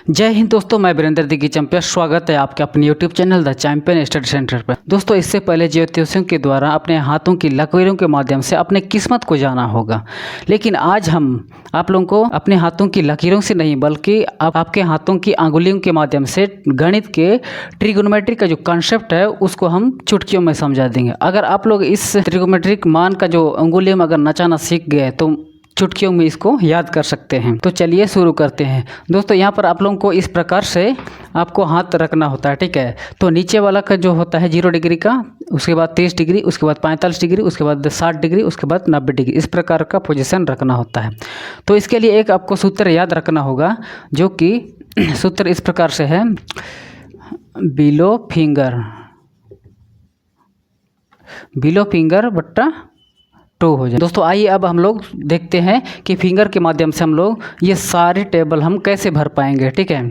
जय हिंद दोस्तों, मैं वीरेंद्र दिग्गी चंपिया। स्वागत है आपके अपने YouTube channel the champion study centre पर। दोस्तों, इससे पहले ज्योतिषियों के द्वारा अपने हाथों की लकीरों के माध्यम से अपने किस्मत को जाना होगा, लेकिन आज हम आप लोगों को अपने हाथों की लकीरों से नहीं बल्कि आपके हाथों की अंगुलियों के माध्यम से गणित के ट्रिगोनोमेट्री का जो कॉन्सेप्ट है उसको हम चुटकियों में समझा देंगे। अगर आप लोग इस ट्रिगोनोमेट्रिक मान का जो अंगुलियों में अगर नचाना सीख गए तो चुटकियों में इसको याद कर सकते हैं। तो चलिए शुरू करते हैं। दोस्तों, यहाँ पर आप लोगों को इस प्रकार से आपको हाथ रखना होता है, ठीक है। तो नीचे वाला का जो होता है 0 डिग्री का, उसके बाद 30 डिग्री, उसके बाद 45 डिग्री, उसके बाद 60 डिग्री, उसके बाद 90 डिग्री, इस प्रकार का पोजीशन रखना होता है। तो इसके लिए एक आपको सूत्र याद रखना होगा, जो कि सूत्र इस प्रकार से है, बिलो फिंगर बट्टा 2 हो जाए। दोस्तों, आइए अब हम लोग देखते हैं कि फिंगर के माध्यम से हम लोग ये सारी टेबल हम कैसे भर पाएंगे, ठीक है।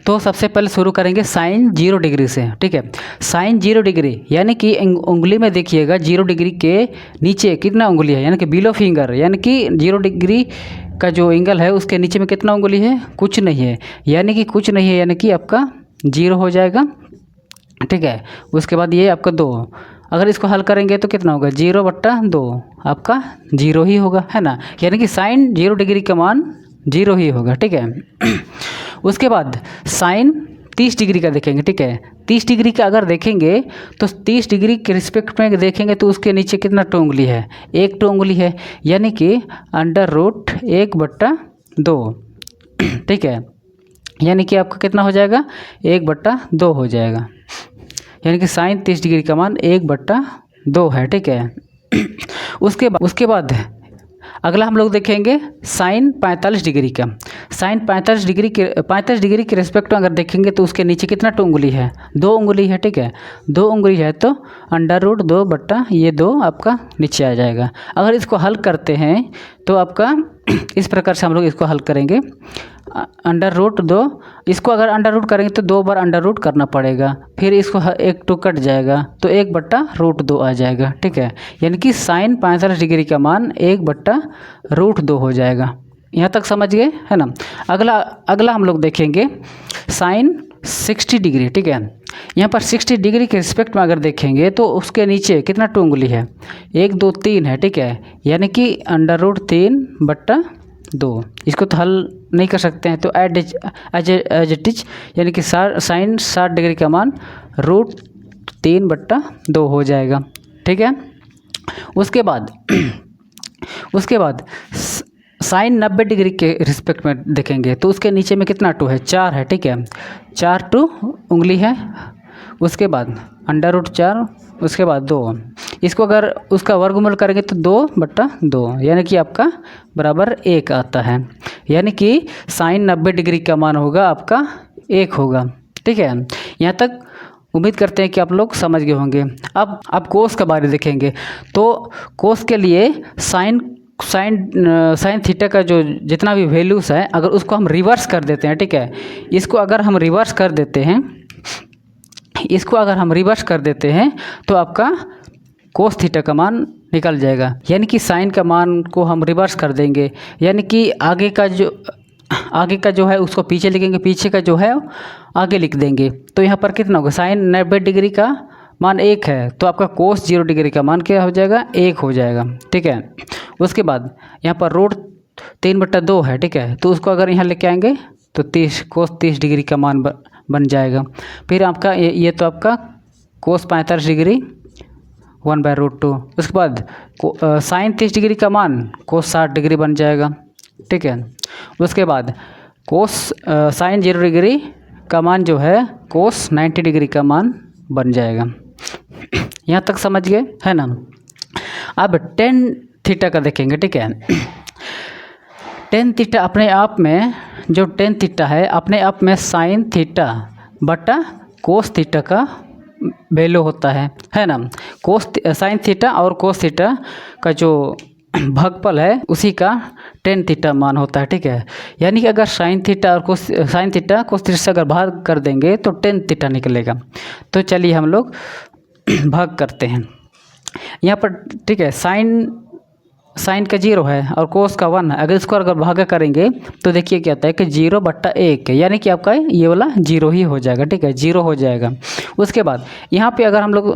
तो सबसे पहले शुरू करेंगे साइन 0 डिग्री से, ठीक है। साइन 0 डिग्री यानी कि उंगली में देखिएगा 0 डिग्री के नीचे कितना उंगली है, यानी कि बिलो फिंगर, यानी कि 0 डिग्री का जो एंगल है उसके नीचे में कितना उंगली है, कुछ नहीं है, यानी कि कुछ नहीं है, यानी कि आपका 0 हो जाएगा, ठीक है। उसके बाद ये आपका 2, अगर इसको हल करेंगे तो कितना होगा, 0/2 आपका 0 ही होगा, है ना। यानी कि साइन 0 डिग्री का मान 0 ही होगा, ठीक है। उसके बाद साइन 30 डिग्री का देखेंगे, ठीक है। 30 डिग्री का अगर देखेंगे तो 30 डिग्री के रिस्पेक्ट में देखेंगे तो उसके नीचे कितना टो उंगली है, 1 टो उंगली है, यानी कि √1/2, ठीक है। यानी कि आपका कितना हो जाएगा, 1/2 हो जाएगा, यानी कि साइन 30 डिग्री का मान 1/2 है, ठीक है। उसके बाद अगला हम लोग देखेंगे साइन 45 डिग्री का। साइन 45 डिग्री के रिस्पेक्ट में अगर देखेंगे तो उसके नीचे कितना टो उंगली है, 2 उंगली है, ठीक है। 2 उंगली है तो √2/2 आपका नीचे आ जाएगा। अगर इसको हल करते हैं तो आपका इस प्रकार से हम लोग इसको हल करेंगे, √2, इसको अगर अंडर रूट करेंगे तो 2 बार अंडर रूट करना पड़ेगा, फिर इसको 1 टू कट जाएगा तो 1/√2 आ जाएगा, ठीक है। यानी कि साइन 45 डिग्री का मान 1/√2 हो जाएगा। यहाँ तक समझ गए, है ना। अगला हम लोग देखेंगे साइन 60 डिग्री, ठीक है। यहाँ पर 60 डिग्री के रिस्पेक्ट में अगर देखेंगे तो उसके नीचे कितना टो उंगली है, 1 2 3 है, ठीक है। यानी कि √3/2, इसको तो हल नहीं कर सकते हैं तो एज इट इज, यानी कि साइन 60 डिग्री का मान √3/2 हो जाएगा, ठीक है। उसके बाद साइन 90 डिग्री के रिस्पेक्ट में देखेंगे तो उसके नीचे में कितना टू है, 4 है, ठीक है। 4 टू उंगली है, उसके बाद √4, उसके बाद 2, इसको अगर उसका वर्गमूल करेंगे तो 2/2, यानी कि आपका बराबर 1 आता है, यानी कि साइन 90 डिग्री का मान होगा आपका 1 होगा, ठीक है। यहाँ तक उम्मीद करते हैं कि आप लोग समझ गए होंगे। अब कोस के बारे में देखेंगे तो कोस के लिए साइन थीटा का जो जितना भी वैल्यूज़ है अगर उसको हम रिवर्स कर देते हैं, ठीक है। इसको अगर हम रिवर्स कर देते हैं तो आपका कोस थीटा का मान निकल जाएगा, यानी कि साइन का मान को हम रिवर्स कर देंगे, यानी कि आगे का जो है उसको पीछे लिखेंगे, पीछे का जो है आगे लिख देंगे। तो यहाँ पर कितना होगा, साइन 90 डिग्री का मान 1 है तो आपका कोस 0 डिग्री का मान क्या हो जाएगा, 1 हो जाएगा, ठीक है। उसके बाद यहाँ पर √3/2 है, ठीक है। तो उसको अगर यहाँ लेके आएंगे तो कोस 30 डिग्री का मान बन जाएगा। फिर आपका ये तो आपका कोस 45 डिग्री 1/√2। उसके बाद साइन 30 डिग्री का मान कोस 60 डिग्री बन जाएगा, ठीक है। उसके बाद साइन 0 डिग्री का मान जो है कोस 90 डिग्री का मान बन जाएगा। यहाँ तक समझ गए, है ना। अब टेन थीटा का देखेंगे, ठीक है। टेन थीटा अपने आप में जो टेन थीटा है अपने आप में साइन थीटा बटा कोस थीटा का वैल्यू होता है ना। साइन थीटा और कोस थीटा का जो भागफल है उसी का टेन थीटा मान होता है, ठीक है। यानी कि अगर साइन थीटा कोस थीटा से अगर भाग कर देंगे तो टेन थीटा निकलेगा। तो चलिए हम लोग भाग करते हैं यहाँ पर, ठीक है। साइन का 0 है और कोस का 1 है, अगर इसको अगर भागा करेंगे तो देखिए क्या आता है कि 0/1, यानी कि आपका ये वाला 0 ही हो जाएगा। ठीक है, 0 हो जाएगा। उसके बाद यहाँ पे अगर हम लोग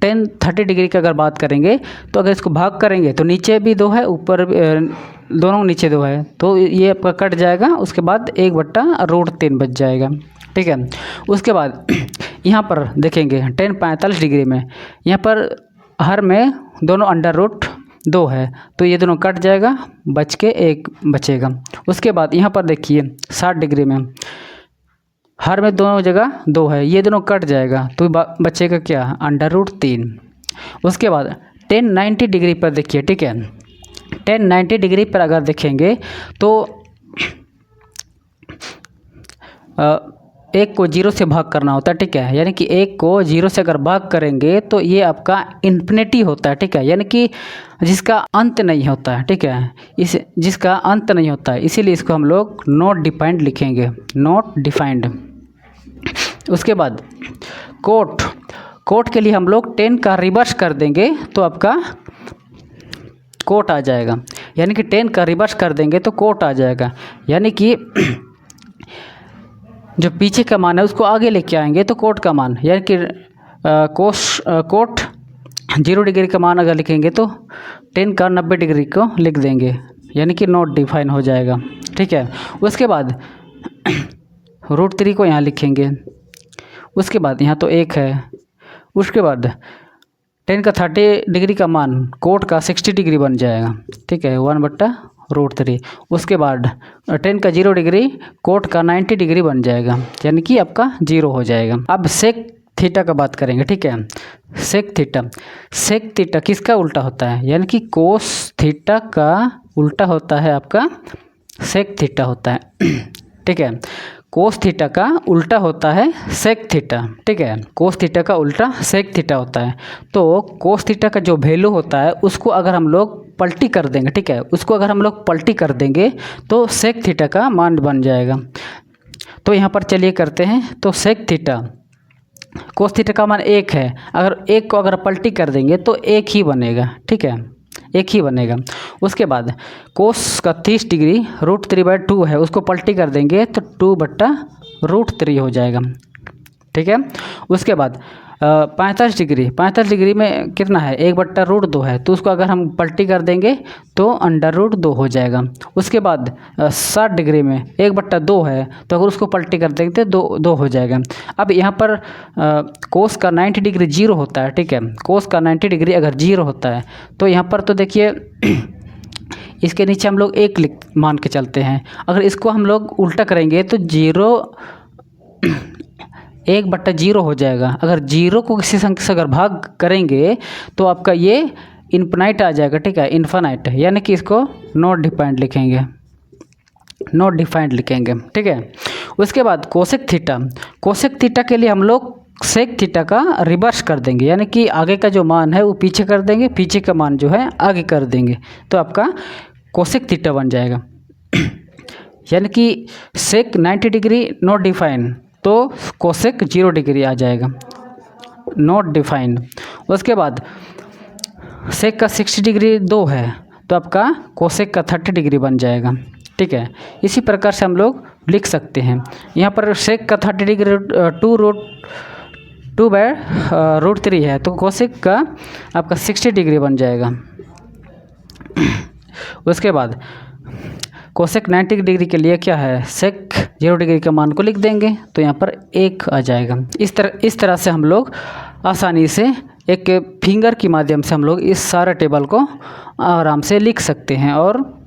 10-30 डिग्री की अगर बात करेंगे तो अगर इसको भाग करेंगे तो नीचे भी 2 है, ऊपर दोनों नीचे 2 है, तो ये आपका कट जाएगा। उसके बाद 1/√3 बच जाएगा। ठीक है, उसके बाद यहाँ पर देखेंगे 10-45 डिग्री में, यहाँ पर हर में दोनों √2 है, तो ये दोनों कट जाएगा, बच के 1 बचेगा। उसके बाद यहाँ पर देखिए 60 डिग्री में हर में दोनों जगह 2 है, ये दोनों कट जाएगा, तो बचेगा क्या, √3। उसके बाद 10-90 डिग्री पर देखिए। ठीक है, 10-90 डिग्री पर अगर देखेंगे तो 1 को 0 से भाग करना होता है। ठीक है, यानी कि 1 को 0 से अगर भाग करेंगे तो ये आपका इन्फिनिटी होता है। ठीक है, यानी कि जिसका अंत नहीं होता है। ठीक है, जिसका अंत नहीं होता है, इसीलिए इसको हम लोग नॉट डिफाइंड लिखेंगे, नॉट डिफाइंड। उसके बाद कोट के लिए हम लोग 10 का रिवर्स कर देंगे तो आपका कोट आ जाएगा, यानी कि 10 का रिवर्स कर देंगे तो कोट आ जाएगा, यानी कि जो पीछे का मान है उसको आगे लेके आएंगे तो कोट का मान, यानी कि कोट 0 डिग्री का मान अगर लिखेंगे तो 10 का 90 डिग्री को लिख देंगे, यानी कि नॉट डिफाइन हो जाएगा। ठीक है, उसके बाद √3 को यहाँ लिखेंगे। उसके बाद यहाँ तो 1 है। उसके बाद 10 का 30 डिग्री का मान कोट का 60 डिग्री बन जाएगा। ठीक है, 1/√3। उसके बाद 10 का 0 डिग्री कोट का 90 डिग्री बन जाएगा, यानी कि आपका 0 हो जाएगा। अब सेक थीटा का बात करेंगे। ठीक है, सेक थीटा किसका उल्टा होता है, यानी कि कोस थीटा का उल्टा होता है आपका सेक थीटा होता है। ठीक है, कोस थीटा का उल्टा होता है सेक थीटा। ठीक है, कोस थीटा का उल्टा सेक थीटा होता है। तो कोस थीटा का जो वैल्यू होता है उसको अगर हम लोग पलटी कर देंगे, ठीक है, उसको अगर हम लोग पलटी कर देंगे तो सेक थीटा का मान बन जाएगा। तो यहाँ पर चलिए करते हैं। तो सेक थीटा, कोस थीटा का मान 1 है, अगर 1 को अगर पलटी कर देंगे तो 1 ही बनेगा। ठीक है, 1 ही बनेगा। उसके बाद कोस का 30 डिग्री √3/2 है, उसको पलटी कर देंगे तो 2/√3 हो जाएगा। ठीक है, उसके बाद 45 डिग्री में कितना है, 1/√2 है, तो उसको अगर हम पलटी कर देंगे तो √2 हो जाएगा। उसके बाद 60 डिग्री में 1/2 है, तो अगर उसको पलटी कर देंगे तो 2 हो जाएगा। अब यहाँ पर कोस का 90 डिग्री 0 होता है। ठीक है, कोस का 90 डिग्री अगर 0 होता है तो यहाँ पर तो देखिए इसके नीचे हम लोग 1 मान के चलते हैं। अगर इसको हम लोग उल्टा करेंगे तो 1/0 हो जाएगा। अगर 0 को किसी संख्या से अगर भाग करेंगे तो आपका ये इन्फिनाइट आ जाएगा। ठीक है, इन्फिनाइट, यानी कि इसको नॉट डिफाइंड लिखेंगे, नॉट डिफाइंड लिखेंगे। ठीक है, उसके बाद कोसेक थीटा के लिए हम लोग सेक थीटा का रिवर्स कर देंगे, यानी कि आगे का जो मान है वो पीछे कर देंगे, पीछे का मान जो है आगे कर देंगे, तो आपका कोसेक थीटा बन जाएगा। यानी कि सेक 90 डिग्री नॉट डिफाइन, तो कोसेक 0 डिग्री आ जाएगा, नॉट डिफाइंड। उसके बाद सेक का 60 डिग्री 2 है, तो आपका कोसेक का 30 डिग्री बन जाएगा। ठीक है, इसी प्रकार से हम लोग लिख सकते हैं। यहाँ पर सेक का 30 डिग्री 2/√3 है, तो कोसेक का आपका 60 डिग्री बन जाएगा। उसके बाद कोसेक 90 डिग्री के लिए क्या है, सेक 0 डिग्री के मान को लिख देंगे, तो यहाँ पर 1 आ जाएगा। इस तरह से हम लोग आसानी से एक फिंगर की माध्यम से हम लोग इस सारे टेबल को आराम से लिख सकते हैं और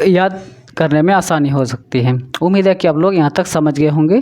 याद करने में आसानी हो सकती है। उम्मीद है कि आप लोग यहाँ तक समझ गए होंगे।